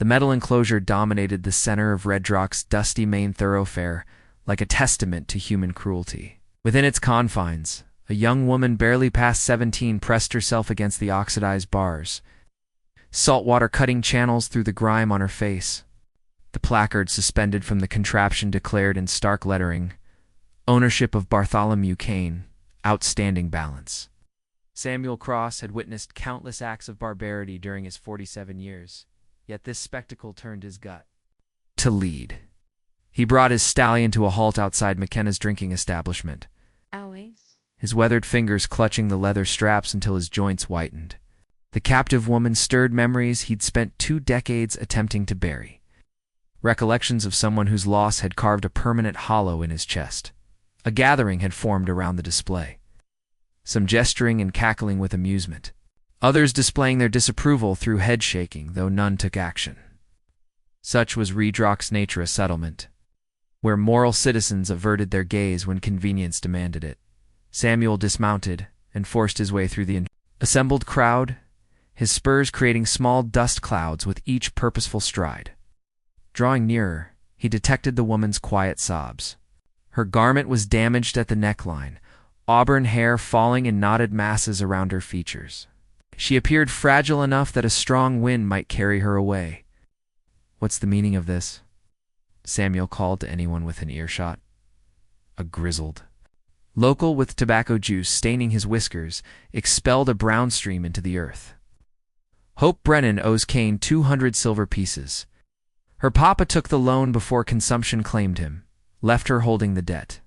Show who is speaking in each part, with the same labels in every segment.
Speaker 1: The metal enclosure dominated the center of Red Rock's dusty main thoroughfare, like a testament to human cruelty. Within its confines, a young woman barely past 17 pressed herself against the oxidized bars, saltwater cutting channels through the grime on her face. The placard suspended from the contraption declared in stark lettering, "Ownership of Bartholomew Kane, outstanding balance." Samuel Cross had witnessed countless acts of barbarity during his 47 years, yet this spectacle turned his gut to lead. He brought his stallion to a halt outside McKenna's drinking establishment, his weathered fingers clutching the leather straps until his joints whitened. The captive woman stirred memories he'd spent 2 decades attempting to bury. Recollections of someone whose loss had carved a permanent hollow in his chest. A gathering had formed around the display, some gesturing and cackling with amusement, others displaying their disapproval through head-shaking, though none took action. Such was Redrock's nature, a settlement, where moral citizens averted their gaze when convenience demanded it. Samuel dismounted and forced his way through the assembled crowd, his spurs creating small dust clouds with each purposeful stride. Drawing nearer, he detected the woman's quiet sobs. Her garment was damaged at the neckline, auburn hair falling in knotted masses around her features. She appeared fragile enough that a strong wind might carry her away. "What's the meaning of this?" Samuel called to anyone within earshot. A grizzled local with tobacco juice staining his whiskers expelled a brown stream into the earth. "Hope Brennan owes Kane 200 silver pieces. Her papa took the loan before consumption claimed him, left her holding the debt.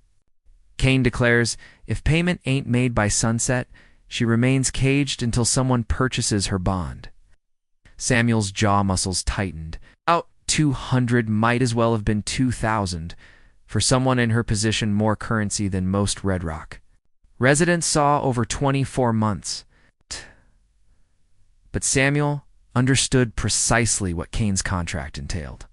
Speaker 1: Kane declares if payment ain't made by sunset, she remains caged until someone purchases her bond." Samuel's jaw muscles tightened. 200 might as well have been 2,000. For someone in her position, more currency than most Red Rock residents saw over 24 months. But Samuel understood precisely what Kane's contract entailed.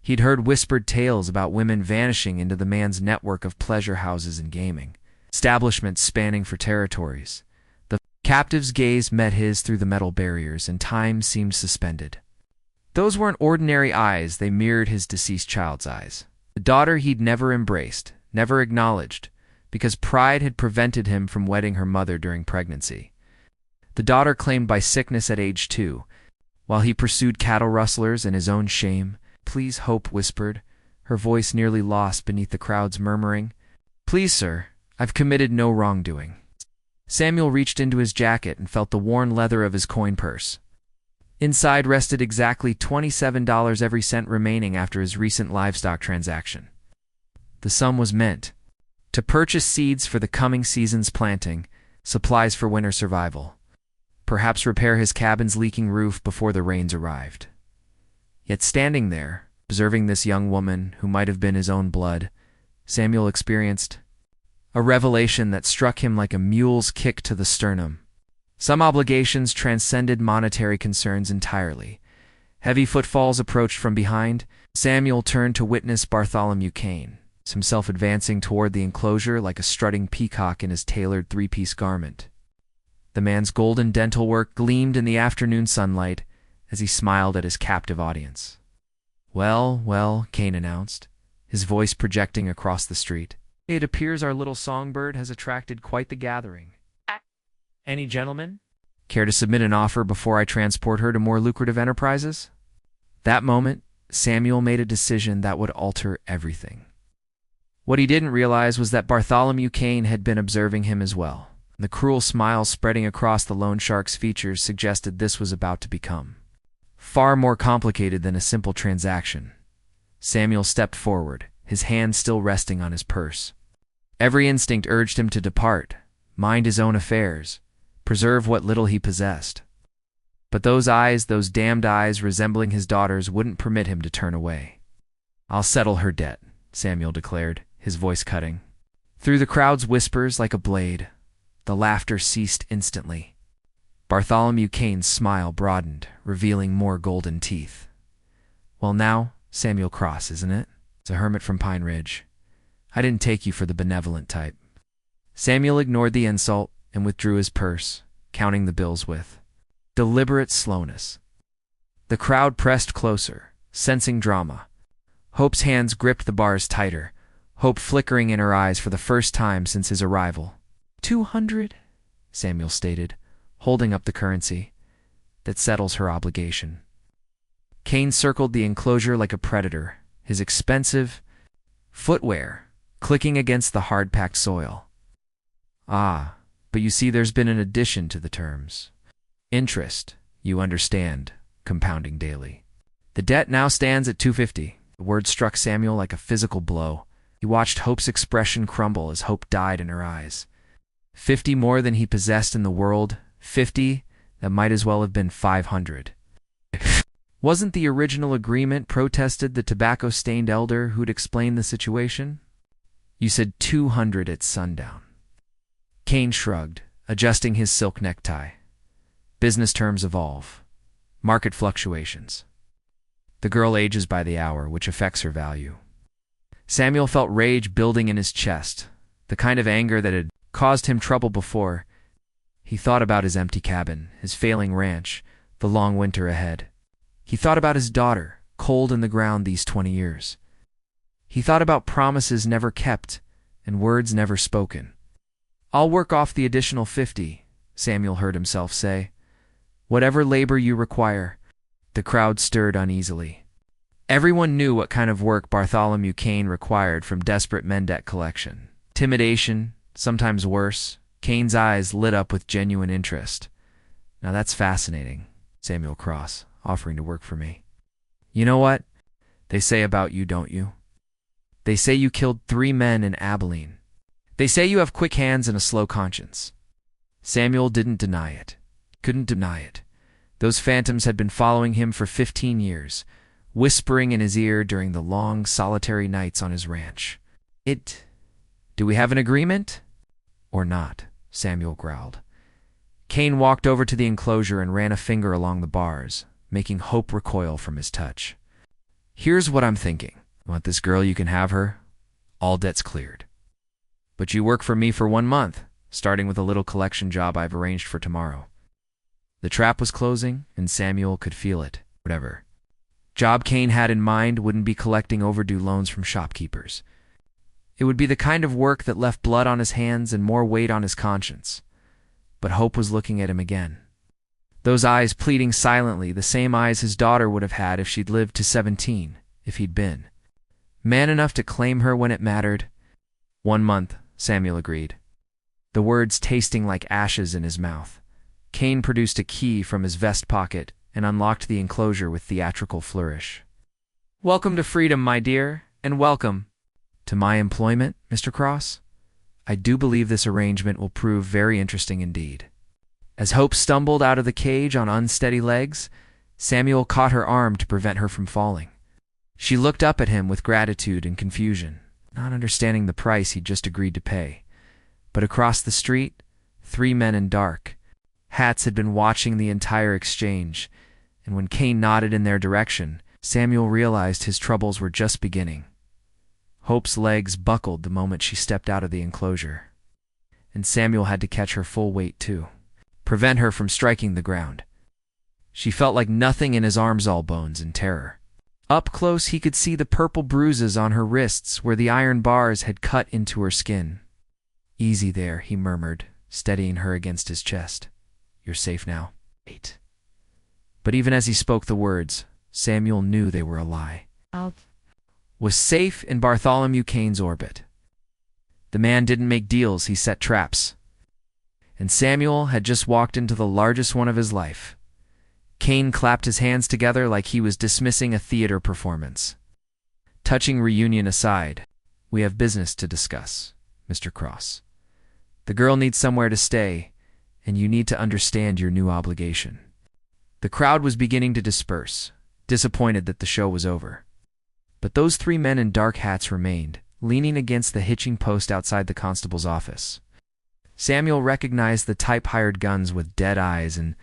Speaker 1: He'd heard whispered tales about women vanishing into the man's network of pleasure houses and gaming, establishments spanning for territories. The captive's gaze met his through the metal barriers, and time seemed suspended. Those weren't ordinary eyes, they mirrored his deceased child's eyes. The daughter he'd never embraced, never acknowledged, because pride had prevented him from wedding her mother during pregnancy. The daughter claimed by sickness at age 2, while he pursued cattle rustlers and his own shame. "Please," Hope whispered, her voice nearly lost beneath the crowd's murmuring. "Please, sir, I've committed no wrongdoing." Samuel reached into his jacket and felt the worn leather of his coin purse. Inside rested exactly $27 every cent remaining after his recent livestock transaction. The sum was meant to purchase seeds for the coming season's planting, supplies for winter survival, perhaps repair his cabin's leaking roof before the rains arrived. Yet standing there, observing this young woman who might have been his own blood, Samuel experienced a revelation that struck him like a mule's kick to the sternum. Some obligations transcended monetary concerns entirely. Heavy footfalls approached from behind. Samuel turned to witness Bartholomew Kane, himself advancing toward the enclosure like a strutting peacock in his tailored 3-piece garment. The man's golden dental work gleamed in the afternoon sunlight as he smiled at his captive audience. "Well, well," Kane announced, his voice projecting across the street. "It appears our little songbird has attracted quite the gathering. Any gentlemen care to submit an offer before I transport her to more lucrative enterprises?" That moment, Samuel made a decision that would alter everything. What he didn't realize was that Bartholomew Kane had been observing him as well. The cruel smile spreading across the loan shark's features suggested this was about to become far more complicated than a simple transaction. Samuel stepped forward, his hand still resting on his purse. Every instinct urged him to depart, mind his own affairs, preserve what little he possessed. But those eyes, those damned eyes resembling his daughter's, wouldn't permit him to turn away. "I'll settle her debt," Samuel declared, his voice cutting. Through the crowd's whispers like a blade, the laughter ceased instantly. Bartholomew Kane's smile broadened, revealing more golden teeth. "Well now, Samuel Cross, isn't it? It's a hermit from Pine Ridge. I didn't take you for the benevolent type." Samuel ignored the insult and withdrew his purse, counting the bills with deliberate slowness. The crowd pressed closer, sensing drama. Hope's hands gripped the bars tighter, hope flickering in her eyes for the first time since his arrival. 200, Samuel stated, holding up the currency. That settles her obligation. Cain circled the enclosure like a predator, his expensive footwear clicking against the hard-packed soil. Ah, but you see there's been an addition to the terms. Interest, you understand, compounding daily. The debt now stands at 250. The word struck Samuel like a physical blow. He watched Hope's expression crumble as hope died in her eyes. 50 more than he possessed in the world, 50 that might as well have been 500. Wasn't the original agreement, protested the tobacco-stained elder who'd explained the situation? You said 200 at sundown. Cain shrugged, adjusting his silk necktie. Business terms evolve. Market fluctuations. The girl ages by the hour, which affects her value. Samuel felt rage building in his chest, the kind of anger that had caused him trouble before. He thought about his empty cabin, his failing ranch, the long winter ahead. He thought about his daughter, cold in the ground these 20 years. He thought about promises never kept and words never spoken. I'll work off the additional 50, Samuel heard himself say. Whatever labor you require. The crowd stirred uneasily. Everyone knew what kind of work Bartholomew Cain required from desperate men debt collection. Intimidation, sometimes worse. Cain's eyes lit up with genuine interest. Now that's fascinating, Samuel Cross, offering to work for me. You know what they say about you, don't you? They say you killed 3 men in Abilene. They say you have quick hands and a slow conscience. Samuel didn't deny it. Couldn't deny it. Those phantoms had been following him for 15 years, whispering in his ear during the long, solitary nights on his ranch. Do we have an agreement? Or not, Samuel growled. Cain walked over to the enclosure and ran a finger along the bars, making hope recoil from his touch. Here's what I'm thinking. Want this girl, you can have her. All debts cleared. But you work for me for 1 month, starting with a little collection job I've arranged for tomorrow. The trap was closing, and Samuel could feel it. Whatever job Cain had in mind wouldn't be collecting overdue loans from shopkeepers. It would be the kind of work that left blood on his hands and more weight on his conscience. But hope was looking at him again. Those eyes pleading silently, the same eyes his daughter would have had if she'd lived to 17, if he'd been man enough to claim her when it mattered. 1 month, Samuel agreed, the words tasting like ashes in his mouth. Cain produced a key from his vest pocket and unlocked the enclosure with theatrical flourish. Welcome to freedom, my dear, and welcome to my employment, Mr. Cross. I do believe this arrangement will prove very interesting indeed. As Hope stumbled out of the cage on unsteady legs, Samuel caught her arm to prevent her from falling. She looked up at him with gratitude and confusion, not understanding the price he'd just agreed to pay. But across the street, 3 men in dark hats had been watching the entire exchange, and when Cain nodded in their direction, Samuel realized his troubles were just beginning. Hope's legs buckled the moment she stepped out of the enclosure, and Samuel had to catch her full weight too, prevent her from striking the ground. She felt like nothing in his arms, all bones and terror. Up close he could see the purple bruises on her wrists where the iron bars had cut into her skin. Easy there, he murmured, steadying her against his chest. You're safe now. Wait. But even as he spoke the words, Samuel knew they were a lie. Was safe in Bartholomew Cain's orbit. The man didn't make deals, he set traps. And Samuel had just walked into the largest one of his life. Cain clapped his hands together like he was dismissing a theater performance. Touching reunion aside, we have business to discuss, Mr. Cross. The girl needs somewhere to stay, and you need to understand your new obligation. The crowd was beginning to disperse, disappointed that the show was over. But those 3 men in dark hats remained, leaning against the hitching post outside the constable's office. Samuel recognized the type-hired guns with dead eyes and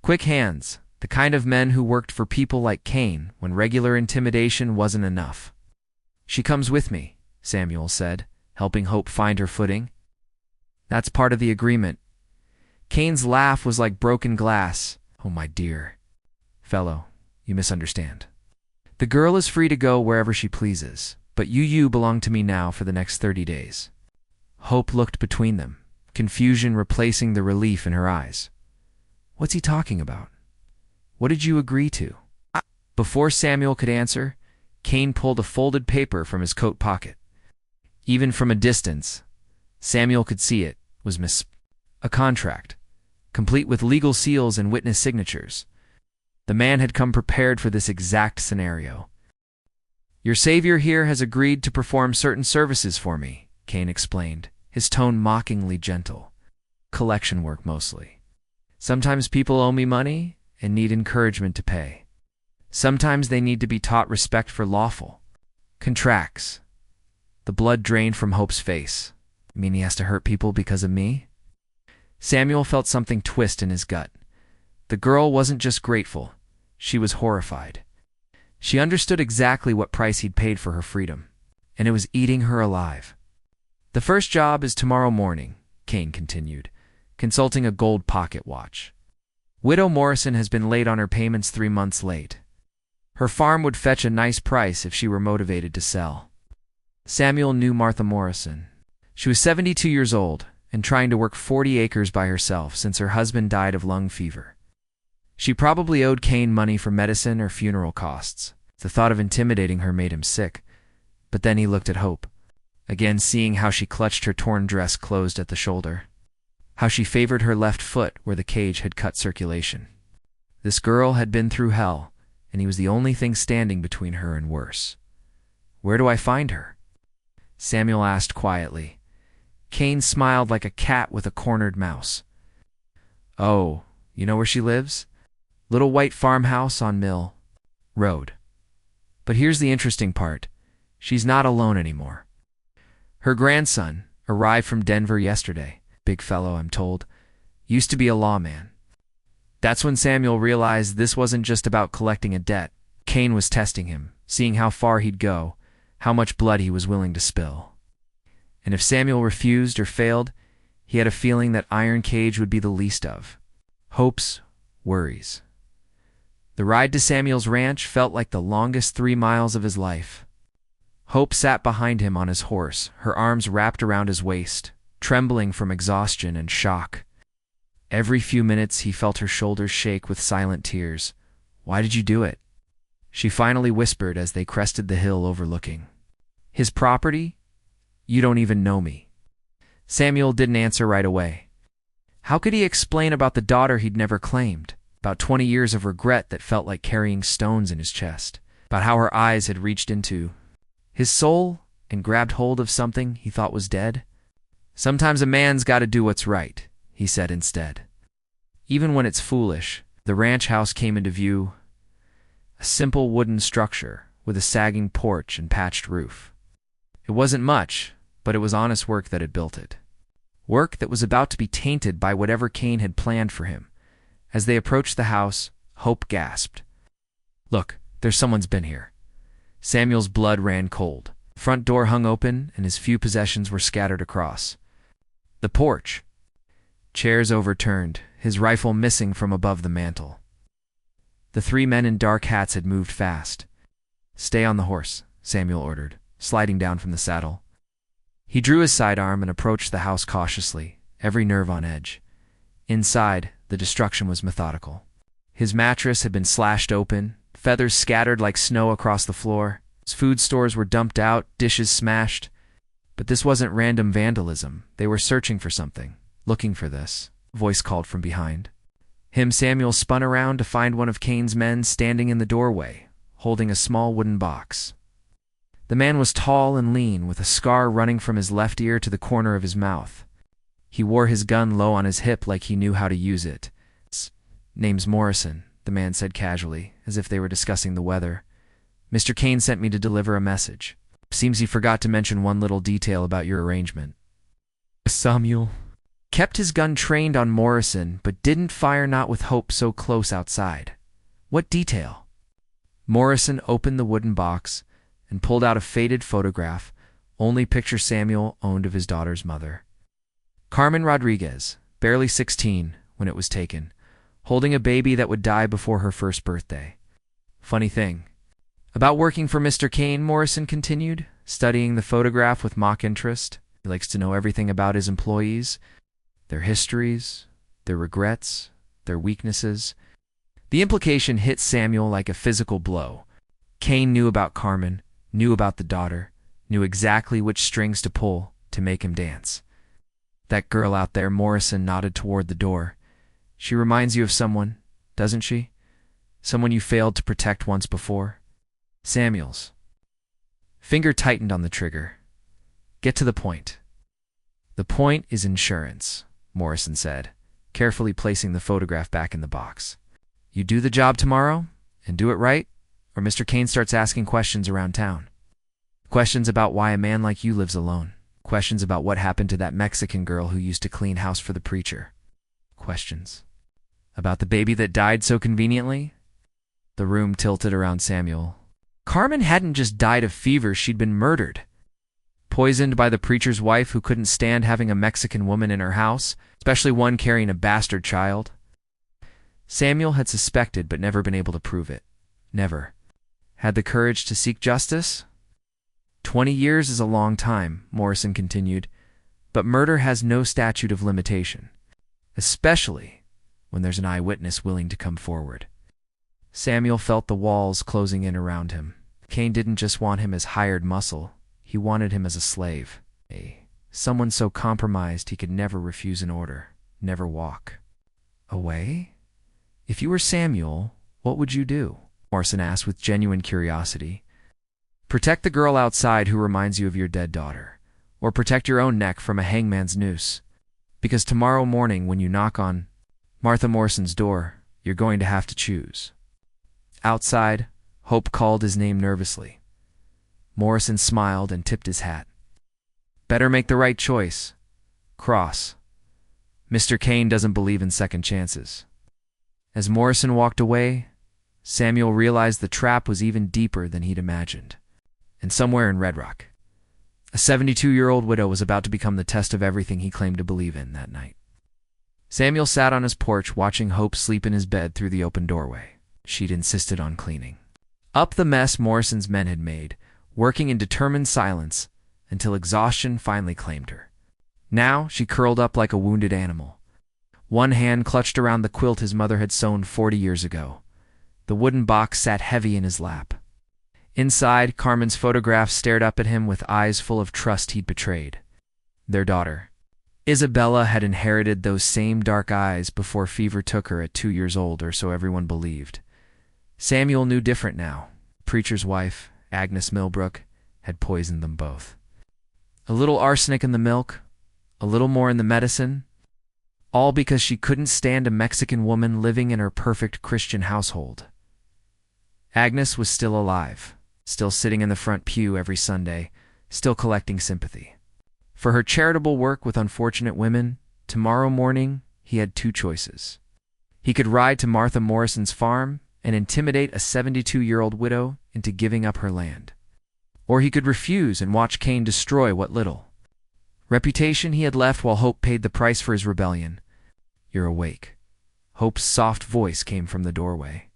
Speaker 1: quick hands, the kind of men who worked for people like Cain when regular intimidation wasn't enough. She comes with me, Samuel said, helping Hope find her footing. That's part of the agreement. Cain's laugh was like broken glass. Oh, my dear fellow, You misunderstand. The girl is free to go wherever she pleases, but you belong to me now for the next 30 days. Hope looked between them, confusion replacing the relief in her eyes. What's he talking about? What did you agree to? Before Samuel could answer, Cain pulled a folded paper from his coat pocket. Even from a distance, Samuel could see it was a contract, complete with legal seals and witness signatures. The man had come prepared for this exact scenario. Your savior here has agreed to perform certain services for me, Cain explained, his tone mockingly gentle. Collection work mostly. Sometimes people owe me money and need encouragement to pay. Sometimes they need to be taught respect for lawful contracts. The blood drained from Hope's face. You mean he has to hurt people because of me? Samuel felt something twist in his gut. The girl wasn't just grateful. She was horrified. She understood exactly what price he'd paid for her freedom, and it was eating her alive. The first job is tomorrow morning, Cain continued, consulting a gold pocket watch. Widow Morrison has been late on her payments 3 months late. Her farm would fetch a nice price if she were motivated to sell. Samuel knew Martha Morrison. She was 72 years old and trying to work 40 acres by herself since her husband died of lung fever. She probably owed Cain money for medicine or funeral costs. The thought of intimidating her made him sick. But then he looked at Hope, again seeing how she clutched her torn dress closed at the shoulder, how she favored her left foot where the cage had cut circulation. This girl had been through hell, and he was the only thing standing between her and worse. Where do I find her? Samuel asked quietly. Cain smiled like a cat with a cornered mouse. Oh, you know where she lives? Little white farmhouse on Mill Road. But here's the interesting part. She's not alone anymore. Her grandson arrived from Denver yesterday. Big fellow, I'm told. Used to be a lawman. That's when Samuel realized this wasn't just about collecting a debt. Cain was testing him, seeing how far he'd go, how much blood he was willing to spill. And if Samuel refused or failed, he had a feeling that Iron Cage would be the least of Hope's worries. The ride to Samuel's ranch felt like the longest 3 miles of his life. Hope sat behind him on his horse, her arms wrapped around his waist, trembling from exhaustion and shock. Every few minutes he felt her shoulders shake with silent tears. Why did you do it? She finally whispered as they crested the hill overlooking. His property? You don't even know me. Samuel didn't answer right away. How could he explain about the daughter he'd never claimed? About 20 years of regret that felt like carrying stones in his chest? About how her eyes had reached into his soul and grabbed hold of something he thought was dead? Sometimes a man's got to do what's right, he said instead. Even when it's foolish. The ranch house came into view. A simple wooden structure with a sagging porch and patched roof. It wasn't much, but it was honest work that had built it. Work that was about to be tainted by whatever Cain had planned for him. As they approached the house, Hope gasped. Look, there's someone's been here. Samuel's blood ran cold. The front door hung open and his few possessions were scattered across. The porch. Chairs overturned, his rifle missing from above the mantel. The 3 men in dark hats had moved fast. Stay on the horse, Samuel ordered, sliding down from the saddle. He drew his sidearm and approached the house cautiously, every nerve on edge. Inside, the destruction was methodical. His mattress had been slashed open, feathers scattered like snow across the floor. His food stores were dumped out, dishes smashed. But this wasn't random vandalism. They were searching for something, looking for this. A voice called from behind. Samuel spun around to find one of Cain's men standing in the doorway, holding a small wooden box. The man was tall and lean, with a scar running from his left ear to the corner of his mouth. He wore his gun low on his hip like he knew how to use it. Name's Morrison, the man said casually, as if they were discussing the weather. Mr. Cain sent me to deliver a message. Seems he forgot to mention one little detail about your arrangement. Samuel kept his gun trained on Morrison, but didn't fire, not with Hope so close outside. What detail? Morrison opened the wooden box and pulled out a faded photograph, only picture Samuel owned of his daughter's mother. Carmen Rodriguez, barely 16 when it was taken, holding a baby that would die before her first birthday. Funny thing. About working for Mr. Kane, Morrison continued, studying the photograph with mock interest. He likes to know everything about his employees, their histories, their regrets, their weaknesses. The implication hit Samuel like a physical blow. Kane knew about Carmen, knew about the daughter, knew exactly which strings to pull to make him dance. That girl out there, Morrison nodded toward the door. She reminds you of someone, doesn't she? Someone you failed to protect once before? Samuel's finger tightened on the trigger. Get to the point. The point is insurance, Morrison said, carefully placing the photograph back in the box. You do the job tomorrow, and do it right, or Mr. Kane starts asking questions around town. Questions about why a man like you lives alone. Questions about what happened to that Mexican girl who used to clean house for the preacher. Questions about the baby that died so conveniently. The room tilted around Samuel. Carmen hadn't just died of fever, she'd been murdered. Poisoned by the preacher's wife who couldn't stand having a Mexican woman in her house, especially one carrying a bastard child. Samuel had suspected but never been able to prove it. Never. Had the courage to seek justice? 20 years is a long time, Morrison continued, but murder has no statute of limitation, especially when there's an eyewitness willing to come forward. Samuel felt the walls closing in around him. Kane didn't just want him as hired muscle, he wanted him as a slave. Someone so compromised he could never refuse an order, never walk away. If you were Samuel, what would you do? Morrison asked with genuine curiosity. Protect the girl outside who reminds you of your dead daughter, or protect your own neck from a hangman's noose. Because tomorrow morning when you knock on Martha Morrison's door, you're going to have to choose. Outside, Hope called his name nervously. Morrison smiled and tipped his hat. Better make the right choice. Cross. Mr. Kane doesn't believe in second chances. As Morrison walked away, Samuel realized the trap was even deeper than he'd imagined. And somewhere in Red Rock, a 72-year-old widow was about to become the test of everything he claimed to believe in that night. Samuel sat on his porch watching Hope sleep in his bed through the open doorway. She'd insisted on cleaning up the mess Morrison's men had made, working in determined silence until exhaustion finally claimed her. Now she curled up like a wounded animal. One hand clutched around the quilt his mother had sewn 40 years ago. The wooden box sat heavy in his lap. Inside, Carmen's photograph stared up at him with eyes full of trust he'd betrayed. Their daughter, Isabella, had inherited those same dark eyes before fever took her at 2 years old, or so everyone believed. Samuel knew different now. Preacher's wife, Agnes Millbrook, had poisoned them both. A little arsenic in the milk, a little more in the medicine, all because she couldn't stand a Mexican woman living in her perfect Christian household. Agnes was still alive, still sitting in the front pew every Sunday, still collecting sympathy. For her charitable work with unfortunate women, tomorrow morning he had two choices. He could ride to Martha Morrison's farm and intimidate a 72-year-old widow into giving up her land. Or he could refuse and watch Kane destroy what little reputation he had left while Hope paid the price for his rebellion. You're awake. Hope's soft voice came from the doorway.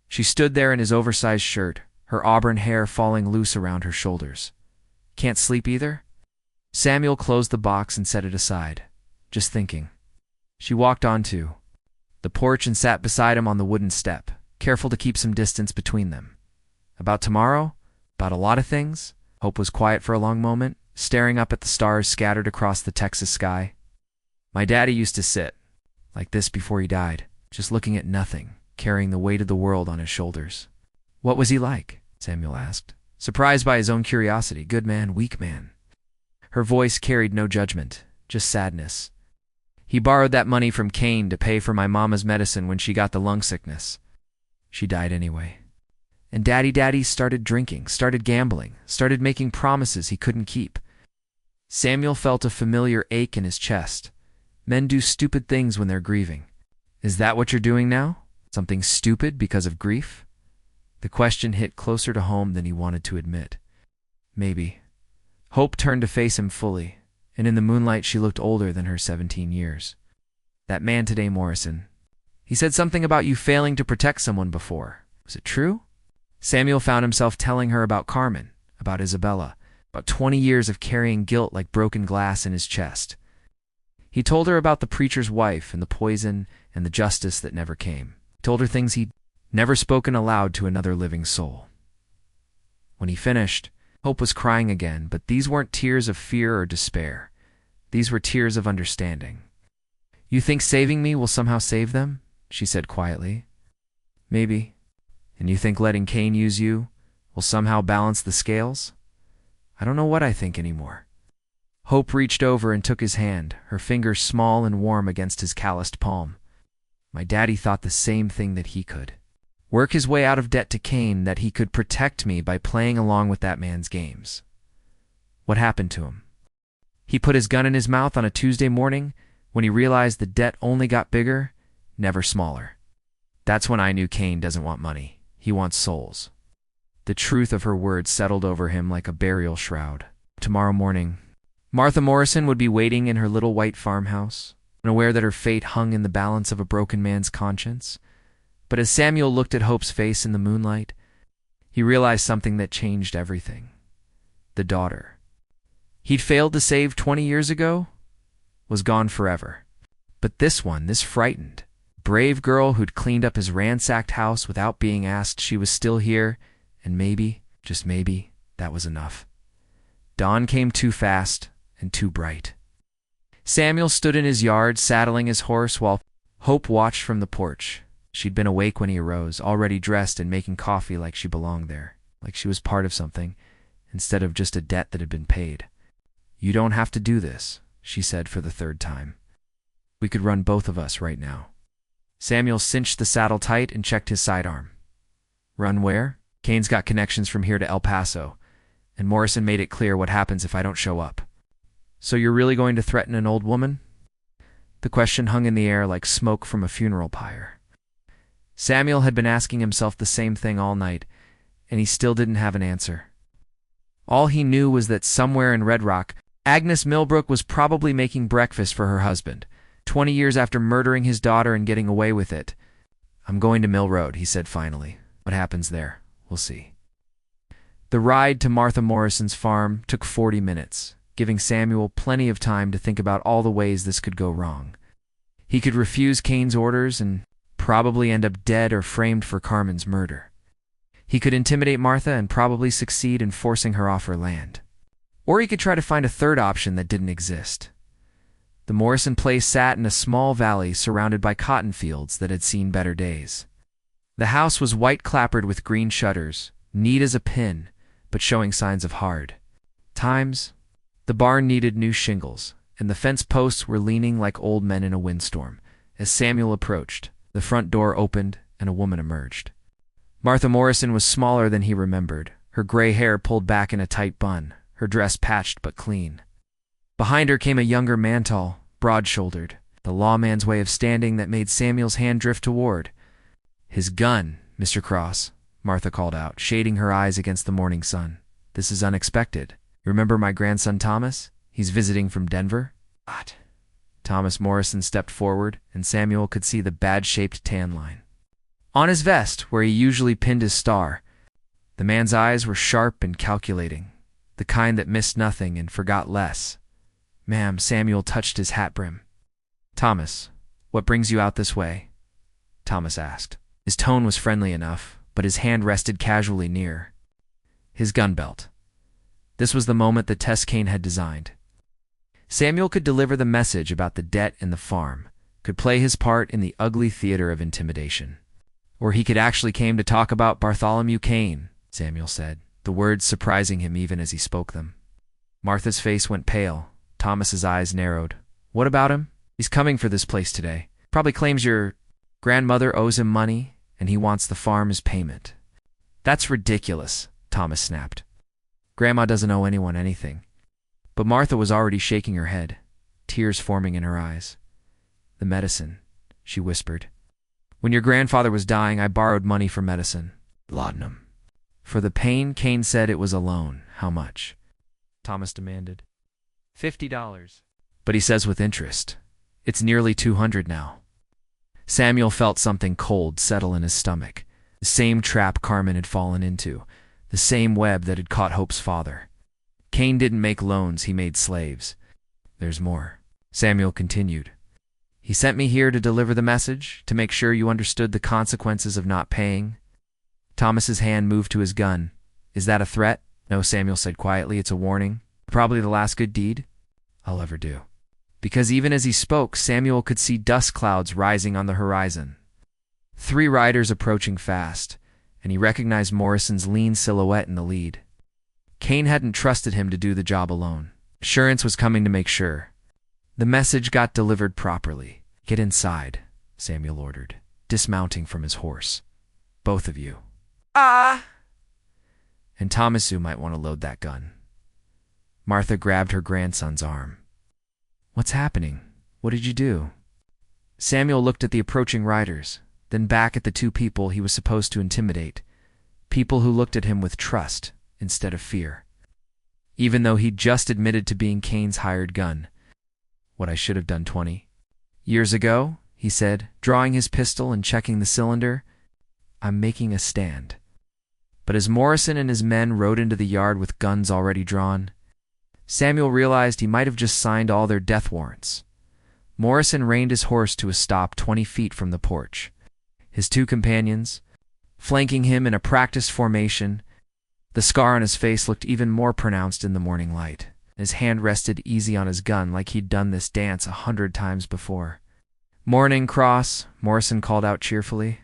Speaker 1: She stood there in his oversized shirt, her auburn hair falling loose around her shoulders. Can't sleep either? Samuel closed the box and set it aside, just thinking. She walked onto the porch and sat beside him on the wooden step, careful to keep some distance between them. About tomorrow? About a lot of things? Hope was quiet for a long moment, staring up at the stars scattered across the Texas sky. My daddy used to sit like this before he died, just looking at nothing, carrying the weight of the world on his shoulders. What was he like? Samuel asked, surprised by his own curiosity. Good man, weak man. Her voice carried no judgment, just sadness. He borrowed that money from Kane to pay for my mama's medicine when she got the lung sickness. She died anyway. And Daddy started drinking, started gambling, started making promises he couldn't keep. Samuel felt a familiar ache in his chest. Men do stupid things when they're grieving. Is that what you're doing now? Something stupid because of grief? The question hit closer to home than he wanted to admit. Maybe. Hope turned to face him fully, and in the moonlight she looked older than her 17 years. That man today, Morrison. He said something about you failing to protect someone before. Was it true? Samuel found himself telling her about Carmen, about Isabella, about 20 years of carrying guilt like broken glass in his chest. He told her about the preacher's wife and the poison and the justice that never came. He told her things he'd never spoken aloud to another living soul. When he finished, Hope was crying again, but these weren't tears of fear or despair. These were tears of understanding. "You think saving me will somehow save them?" she said quietly. "Maybe. And you think letting Cain use you will somehow balance the scales?" "I don't know what I think anymore." Hope reached over and took his hand, her fingers small and warm against his calloused palm. "My daddy thought the same thing that he could. Work his way out of debt to Cain, that he could protect me by playing along with that man's games. What happened to him? He put his gun in his mouth on a Tuesday morning when he realized the debt only got bigger, never smaller. That's when I knew Cain doesn't want money. He wants souls." The truth of her words settled over him like a burial shroud. Tomorrow morning, Martha Morrison would be waiting in her little white farmhouse, unaware that her fate hung in the balance of a broken man's conscience. But as Samuel looked at Hope's face in the moonlight, he realized something that changed everything. The daughter he'd failed to save 20 years ago was gone forever. But this one, this frightened, brave girl who'd cleaned up his ransacked house without being asked, she was still here, and maybe, just maybe, that was enough. Dawn came too fast and too bright. Samuel stood in his yard, saddling his horse, while Hope watched from the porch. She'd been awake when he arose, already dressed and making coffee like she belonged there, like she was part of something, instead of just a debt that had been paid. "You don't have to do this," she said for the third time. "We could run both of us right now." Samuel cinched the saddle tight and checked his sidearm. "Run where?" "Cain's got connections from here to El Paso, and Morrison made it clear what happens if I don't show up." "So you're really going to threaten an old woman?" The question hung in the air like smoke from a funeral pyre. Samuel had been asking himself the same thing all night, and he still didn't have an answer. All he knew was that somewhere in Red Rock, Agnes Millbrook was probably making breakfast for her husband, 20 years after murdering his daughter and getting away with it. "I'm going to Mill Road," he said finally. "What happens there, we'll see." The ride to Martha Morrison's farm took 40 minutes, giving Samuel plenty of time to think about all the ways this could go wrong. He could refuse Cain's orders and probably end up dead or framed for Carmen's murder. He could intimidate Martha and probably succeed in forcing her off her land. Or he could try to find a third option that didn't exist. The Morrison place sat in a small valley surrounded by cotton fields that had seen better days. The house was white-clappered with green shutters, neat as a pin, but showing signs of hard times. The barn needed new shingles, and the fence posts were leaning like old men in a windstorm. As Samuel approached, the front door opened and a woman emerged. Martha Morrison was smaller than he remembered, her gray hair pulled back in a tight bun, her dress patched but clean. Behind her came a younger man, tall, broad-shouldered, the lawman's way of standing that made Samuel's hand drift toward. "His gun, Mr. Cross," Martha called out, shading her eyes against the morning sun. "This is unexpected. Remember my grandson Thomas? He's visiting from Denver." "What?" Thomas Morrison stepped forward, and Samuel could see the bad-shaped tan line on his vest, where he usually pinned his star. The man's eyes were sharp and calculating, the kind that missed nothing and forgot less. "Ma'am," Samuel touched his hat brim. "Thomas, what brings you out this way?" Thomas asked. His tone was friendly enough, but his hand rested casually near his gun belt. This was the moment that Tess Cain had designed. Samuel could deliver the message about the debt and the farm, could play his part in the ugly theater of intimidation. Or he could actually came to talk about Bartholomew Cain, Samuel said, the words surprising him even as he spoke them. Martha's face went pale. Thomas's eyes narrowed. "What about him? He's coming for this place today. Probably claims your grandmother owes him money, and he wants the farm as payment." "That's ridiculous," Thomas snapped. "Grandma doesn't owe anyone anything." But Martha was already shaking her head, tears forming in her eyes. "The medicine," she whispered. "When your grandfather was dying, I borrowed money for medicine. Laudanum. For the pain, Cain said it was a loan. How much?" Thomas demanded. $50. "But he says with interest. It's nearly 200 now." Samuel felt something cold settle in his stomach. The same trap Carmen had fallen into, the same web that had caught Hope's father. Cain didn't make loans, he made slaves. There's more, Samuel continued. He sent me here to deliver the message, to make sure you understood the consequences of not paying. Thomas's hand moved to his gun. Is that a threat? No, Samuel said quietly. It's a warning. Probably the last good deed I'll ever do. Because even as he spoke, Samuel could see dust clouds rising on the horizon. 3 riders approaching fast, and he recognized Morrison's lean silhouette in the lead. Cain hadn't trusted him to do the job alone. Assurance was coming to make sure. The message got delivered properly. Get inside, Samuel ordered, dismounting from his horse. Both of you. Ah! And Thomasu might want to load that gun. Martha grabbed her grandson's arm. What's happening? What did you do? Samuel looked at the approaching riders, then back at the 2 people he was supposed to intimidate, people who looked at him with trust instead of fear. Even though he'd just admitted to being Cain's hired gun. What I should have done 20 years ago, he said, drawing his pistol and checking the cylinder. I'm making a stand. But as Morrison and his men rode into the yard with guns already drawn, Samuel realized he might have just signed all their death warrants. Morrison reined his horse to a stop 20 feet from the porch. His 2 companions, flanking him in a practiced formation, the scar on his face looked even more pronounced in the morning light. His hand rested easy on his gun like he'd done this dance 100 times before. Morning, Cross, Morrison called out cheerfully.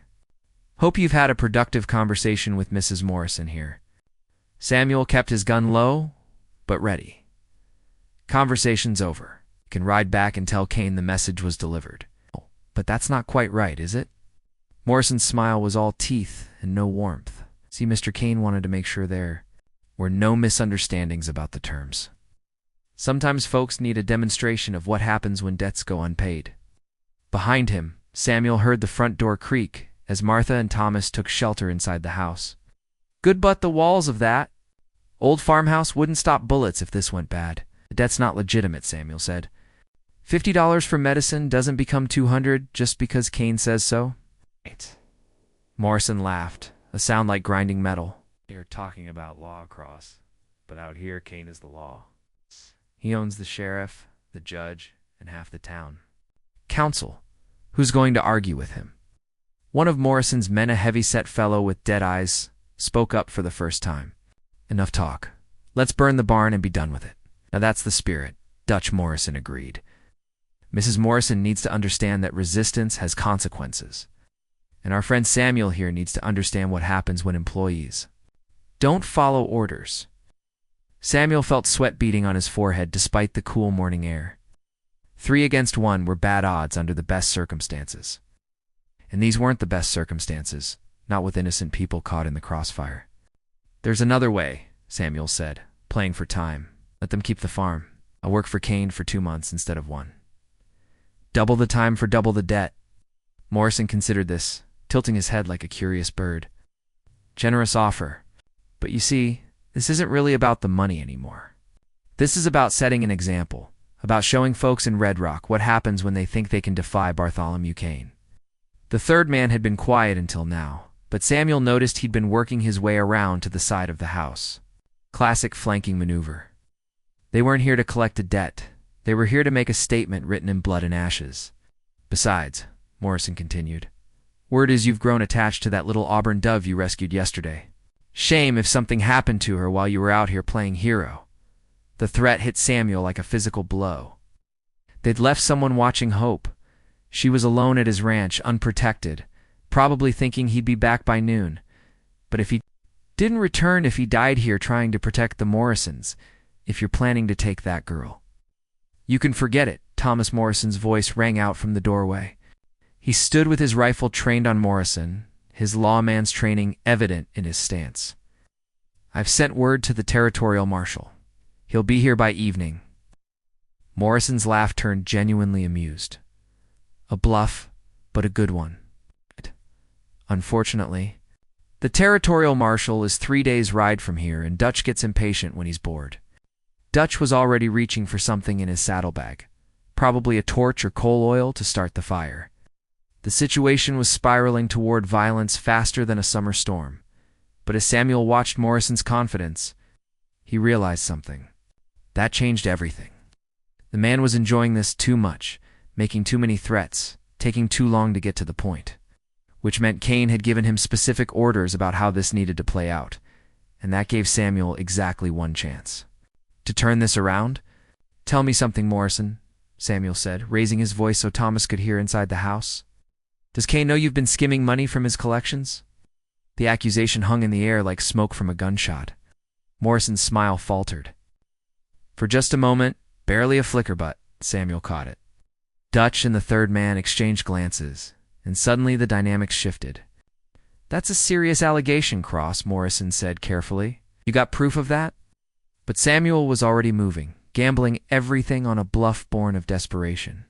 Speaker 1: Hope you've had a productive conversation with Mrs. Morrison here. Samuel kept his gun low, but ready. Conversation's over. You can ride back and tell Cain the message was delivered. Oh, but that's not quite right, is it? Morrison's smile was all teeth and no warmth. See, Mr. Cain wanted to make sure there were no misunderstandings about the terms. Sometimes folks need a demonstration of what happens when debts go unpaid. Behind him, Samuel heard the front door creak as Martha and Thomas took shelter inside the house. Good, but the walls of that old farmhouse wouldn't stop bullets if this went bad. The debt's not legitimate, Samuel said. $50 for medicine doesn't become $200 just because Cain says so. Right. Morrison laughed, a sound like grinding metal. You're talking about law, Cross, but out here Cain is the law. He owns the sheriff, the judge, and half the town. Counsel, who's going to argue with him? One of Morrison's men, a heavy-set fellow with dead eyes, spoke up for the first time. Enough talk. Let's burn the barn and be done with it. Now that's the spirit, Dutch Morrison agreed. Mrs. Morrison needs to understand that resistance has consequences. And our friend Samuel here needs to understand what happens when employees don't follow orders. Samuel felt sweat beading on his forehead despite the cool morning air. 3 against 1 were bad odds under the best circumstances. And these weren't the best circumstances, not with innocent people caught in the crossfire. There's another way, Samuel said, playing for time. Let them keep the farm. I'll work for Cain for 2 months instead of 1. Double the time for double the debt. Morrison considered this, tilting his head like a curious bird. Generous offer. But you see, this isn't really about the money anymore. This is about setting an example, about showing folks in Red Rock what happens when they think they can defy Bartholomew Cain. The third man had been quiet until now, but Samuel noticed he'd been working his way around to the side of the house. Classic flanking maneuver. They weren't here to collect a debt. They were here to make a statement written in blood and ashes. Besides, Morrison continued, word is you've grown attached to that little auburn dove you rescued yesterday. Shame if something happened to her while you were out here playing hero. The threat hit Samuel like a physical blow. They'd left someone watching Hope. She was alone at his ranch, unprotected, probably thinking he'd be back by noon. But if he didn't return, if he died here trying to protect the Morrisons, if you're planning to take that girl. You can forget it, Thomas Morrison's voice rang out from the doorway. He stood with his rifle trained on Morrison, his lawman's training evident in his stance. I've sent word to the territorial marshal. He'll be here by evening. Morrison's laugh turned genuinely amused. A bluff, but a good one. Unfortunately, the territorial marshal is 3 days' ride from here, and Dutch gets impatient when he's bored. Dutch was already reaching for something in his saddlebag, probably a torch or coal oil to start the fire. The situation was spiraling toward violence faster than a summer storm. But as Samuel watched Morrison's confidence, he realized something. That changed everything. The man was enjoying this too much, making too many threats, taking too long to get to the point. Which meant Cain had given him specific orders about how this needed to play out, and that gave Samuel exactly one chance. To turn this around? "Tell me something, Morrison," Samuel said, raising his voice so Thomas could hear inside the house. "Does Cain know you've been skimming money from his collections?" The accusation hung in the air like smoke from a gunshot. Morrison's smile faltered. For just a moment, barely a flicker, but Samuel caught it. Dutch and the third man exchanged glances, and suddenly the dynamics shifted. "That's a serious allegation, Cross," Morrison said carefully. "You got proof of that?" But Samuel was already moving, gambling everything on a bluff born of desperation.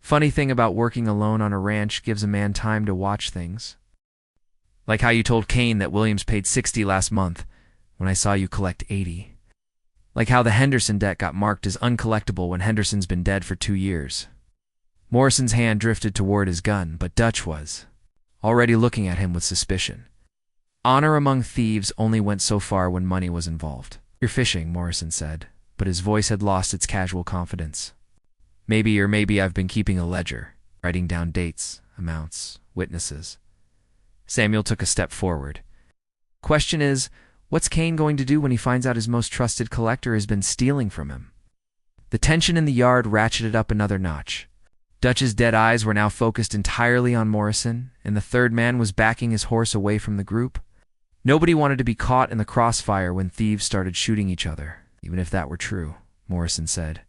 Speaker 1: Funny thing about working alone on a ranch gives a man time to watch things. Like how you told Cain that Williams paid 60 last month, when I saw you collect 80. Like how the Henderson debt got marked as uncollectible when Henderson's been dead for 2 years. Morrison's hand drifted toward his gun, but Dutch was already looking at him with suspicion. Honor among thieves only went so far when money was involved. "You're fishing," Morrison said, but his voice had lost its casual confidence. "Maybe or maybe I've been keeping a ledger, writing down dates, amounts, witnesses." Samuel took a step forward. "Question is, what's Cain going to do when he finds out his most trusted collector has been stealing from him?" The tension in the yard ratcheted up another notch. Dutch's dead eyes were now focused entirely on Morrison, and the third man was backing his horse away from the group. Nobody wanted to be caught in the crossfire when thieves started shooting each other, even if that were true, Morrison said.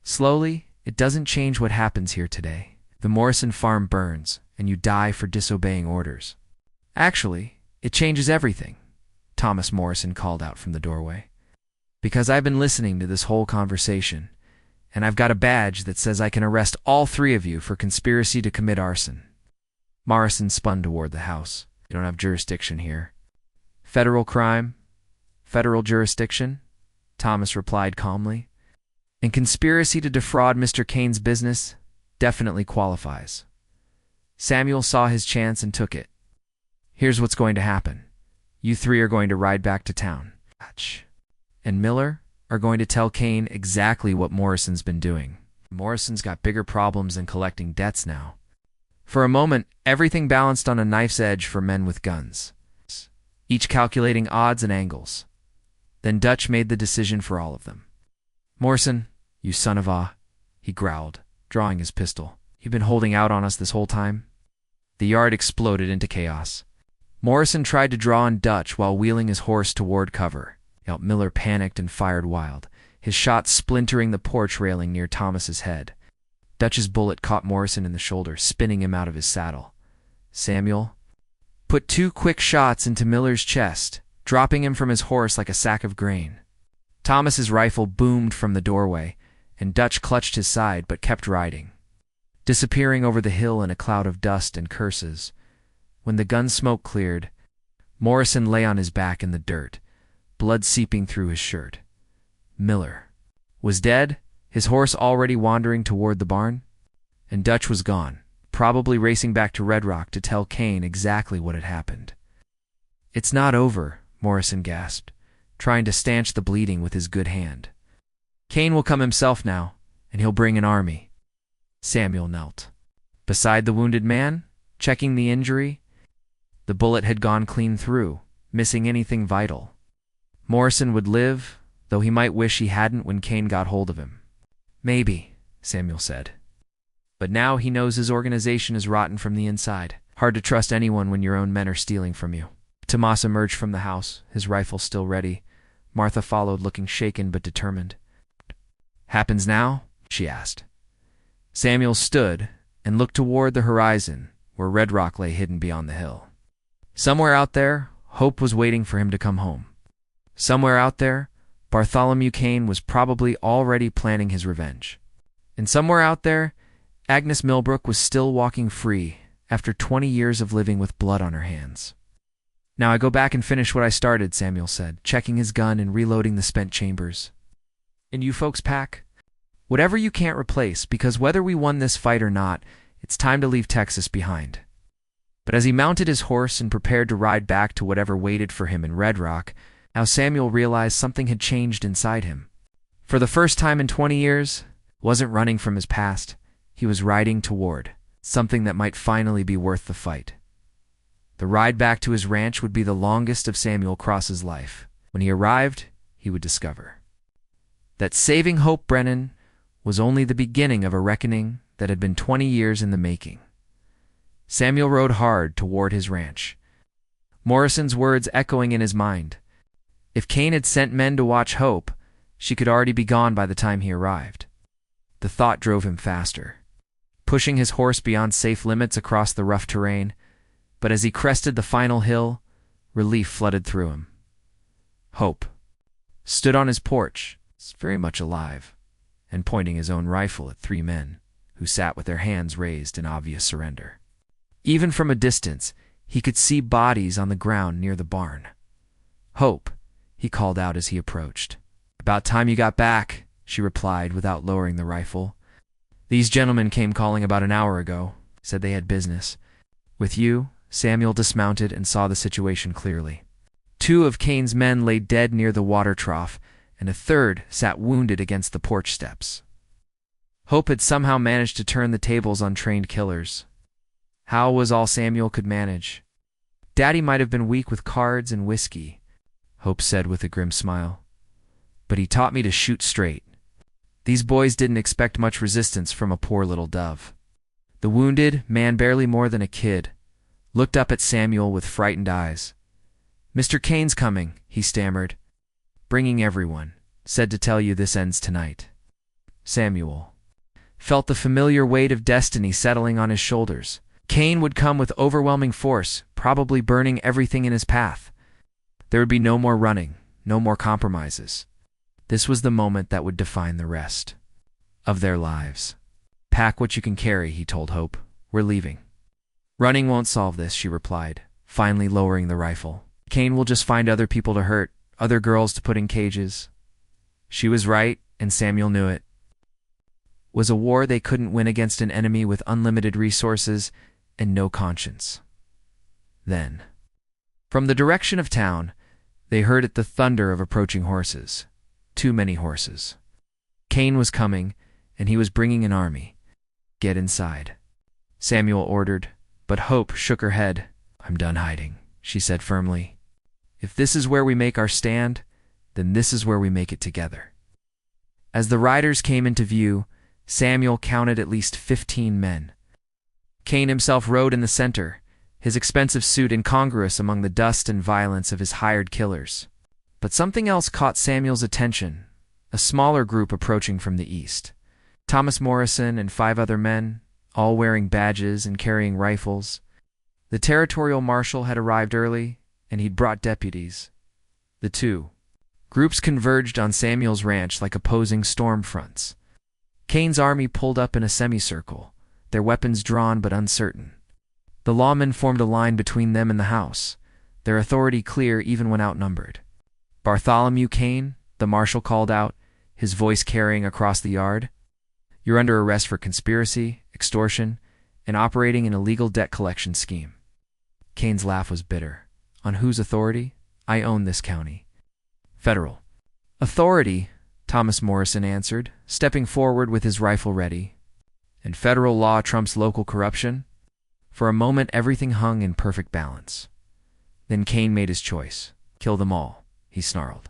Speaker 1: "Slowly, it doesn't change what happens here today. The Morrison farm burns, and you die for disobeying orders. Actually, it changes everything," Thomas Morrison called out from the doorway. "Because I've been listening to this whole conversation, and I've got a badge that says I can arrest all 3 of you for conspiracy to commit arson." Morrison spun toward the house. "You don't have jurisdiction here." "Federal crime, federal jurisdiction," Thomas replied calmly. "And conspiracy to defraud Mr. Cain's business definitely qualifies." Samuel saw his chance and took it. "Here's what's going to happen. You 3 are going to ride back to town. And Miller are going to tell Cain exactly what Morrison's been doing. Morrison's got bigger problems than collecting debts now." For a moment, everything balanced on a knife's edge for men with guns, each calculating odds and angles. Then Dutch made the decision for all of them. "Morrison, you son of a," he growled, drawing his pistol. "You've been holding out on us this whole time?" The yard exploded into chaos. Morrison tried to draw on Dutch while wheeling his horse toward cover. Miller panicked and fired wild, his shot splintering the porch railing near Thomas's head. Dutch's bullet caught Morrison in the shoulder, spinning him out of his saddle. Samuel put 2 quick shots into Miller's chest, dropping him from his horse like a sack of grain. Thomas's rifle boomed from the doorway, and Dutch clutched his side but kept riding, disappearing over the hill in a cloud of dust and curses. When the gun smoke cleared, Morrison lay on his back in the dirt, blood seeping through his shirt. Miller was dead, his horse already wandering toward the barn, and Dutch was gone, probably racing back to Red Rock to tell Cain exactly what had happened. "It's not over," Morrison gasped, trying to stanch the bleeding with his good hand. "Cain will come himself now, and he'll bring an army." Samuel knelt beside the wounded man, checking the injury. The bullet had gone clean through, missing anything vital. Morrison would live, though he might wish he hadn't when Cain got hold of him. "Maybe," Samuel said. "But now he knows his organization is rotten from the inside. Hard to trust anyone when your own men are stealing from you." Tomas emerged from the house, his rifle still ready. Martha followed, looking shaken but determined. "Happens now?" she asked. Samuel stood and looked toward the horizon, where Red Rock lay hidden beyond the hill. Somewhere out there, hope was waiting for him to come home. Somewhere out there, Bartholomew Cain was probably already planning his revenge. And somewhere out there, Agnes Millbrook was still walking free after 20 years of living with blood on her hands. "Now I go back and finish what I started," Samuel said, checking his gun and reloading the spent chambers. "And you folks pack whatever you can't replace, because whether we won this fight or not, It's time to leave Texas behind. But as he mounted his horse and prepared to ride back to whatever waited for him in Red Rock, now Samuel realized something had changed inside him. For the first time in 20 years, he wasn't running from his past. He was riding toward something that might finally be worth the fight. The ride back to his ranch would be the longest of Samuel Cross's life. When he arrived, he would discover that saving Hope Brennan was only the beginning of a reckoning that had been 20 years in the making. Samuel rode hard toward his ranch, Morrison's words echoing in his mind. If Kane had sent men to watch Hope, she could already be gone by the time he arrived. The thought drove him faster, pushing his horse beyond safe limits across the rough terrain. But as he crested the final hill, relief flooded through him. Hope stood on his porch, very much alive, and pointing his own rifle at 3 men who sat with their hands raised in obvious surrender. Even from a distance, he could see bodies on the ground near the barn. "Hope," he called out as he approached. "About time you got back," she replied without lowering the rifle. "These gentlemen came calling about an hour ago, said they had business with you." Samuel dismounted and saw the situation clearly. 2 of Kane's men lay dead near the water trough, and a third sat wounded against the porch steps. Hope had somehow managed to turn the tables on trained killers. How was all Samuel could manage. "Daddy might have been weak with cards and whiskey," Hope said with a grim smile, "but he taught me to shoot straight. These boys didn't expect much resistance from a poor little dove." The wounded man, barely more than a kid, looked up at Samuel with frightened eyes. "Mr. Kane's coming," he stammered. "Bringing everyone. Said to tell you this ends tonight." Samuel felt the familiar weight of destiny settling on his shoulders. Kane would come with overwhelming force, probably burning everything in his path. There would be no more running, no more compromises. This was the moment that would define the rest of their lives. "Pack what you can carry," he told Hope. "We're leaving." "Running won't solve this," she replied, finally lowering the rifle. "Kane will just find other people to hurt, other girls to put in cages." She was right, and Samuel knew it. It was a war they couldn't win against an enemy with unlimited resources and no conscience. Then, from the direction of town, they heard the thunder of approaching horses. Too many horses. Kane was coming, and he was bringing an army. "Get inside," Samuel ordered, but Hope shook her head. "I'm done hiding," she said firmly. "If this is where we make our stand, then this is where we make it together." As the riders came into view, Samuel counted at least 15 men. Kane himself rode in the center, his expensive suit incongruous among the dust and violence of his hired killers. But something else caught Samuel's attention, a smaller group approaching from the east. Thomas Morrison and 5 other men, all wearing badges and carrying rifles. The territorial marshal had arrived early, and he'd brought deputies. The 2 groups converged on Samuel's ranch like opposing storm fronts. Kane's army pulled up in a semicircle, their weapons drawn but uncertain. The lawmen formed a line between them and the house, their authority clear even when outnumbered. "Bartholomew Kane," the marshal called out, his voice carrying across the yard. "You're under arrest for conspiracy, extortion, and operating an illegal debt collection scheme." Kane's laugh was bitter. "On whose authority? I own this county." "Federal authority," Thomas Morrison answered, stepping forward with his rifle ready. "And federal law trumps local corruption?" For a moment, everything hung in perfect balance. Then Kane made his choice. "Kill them all," he snarled.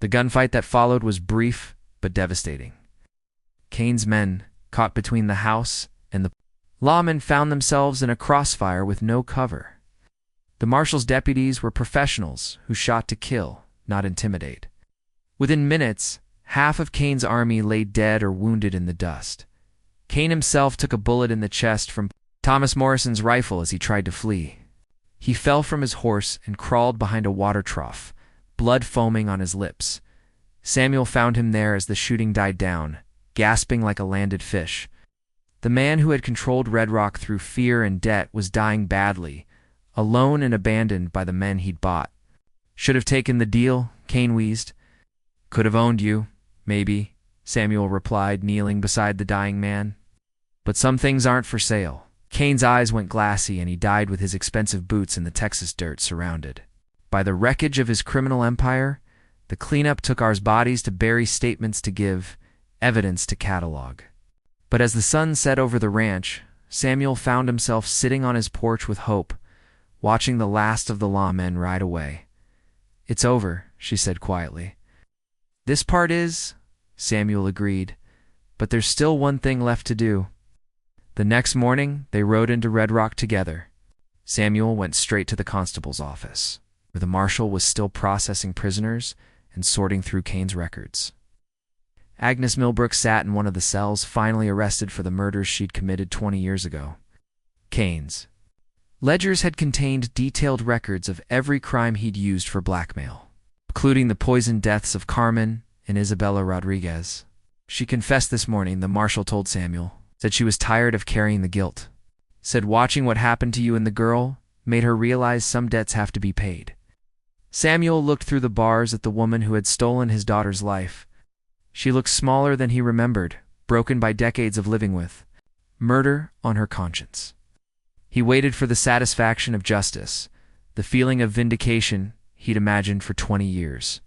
Speaker 1: The gunfight that followed was brief but devastating. Kane's men, caught between the house and the lawmen, found themselves in a crossfire with no cover. The marshal's deputies were professionals who shot to kill, not intimidate. Within minutes, half of Kane's army lay dead or wounded in the dust. Kane himself took a bullet in the chest from Thomas Morrison's rifle as he tried to flee. He fell from his horse and crawled behind a water trough, blood foaming on his lips. Samuel found him there as the shooting died down, gasping like a landed fish. The man who had controlled Red Rock through fear and debt was dying badly, alone and abandoned by the men he'd bought. "Should have taken the deal," Kane wheezed. "Could have owned you, maybe," Samuel replied, kneeling beside the dying man. But some things aren't for sale. Kane's eyes went glassy and he died with his expensive boots in the Texas dirt surrounded by the wreckage of his criminal empire. The cleanup took our bodies to bury, statements to give, evidence to catalog. But as the sun set over the ranch, Samuel found himself sitting on his porch with Hope, watching the last of the lawmen ride away. "It's over," she said quietly. "This part is," Samuel agreed, "but there's still one thing left to do." The next morning, they rode into Red Rock together. Samuel went straight to the constable's office, where the marshal was still processing prisoners and sorting through Kane's records. Agnes Milbrook sat in one of the cells, finally arrested for the murders she'd committed 20 years ago. Kane's ledgers had contained detailed records of every crime he'd used for blackmail, including the poisoned deaths of Carmen and Isabella Rodriguez. "She confessed this morning," the marshal told Samuel. "Said she was tired of carrying the guilt. Said watching what happened to you and the girl made her realize some debts have to be paid." Samuel looked through the bars at the woman who had stolen his daughter's life. She looked smaller than he remembered, broken by decades of living with murder on her conscience. He waited for the satisfaction of justice, the feeling of vindication he'd imagined for 20 years.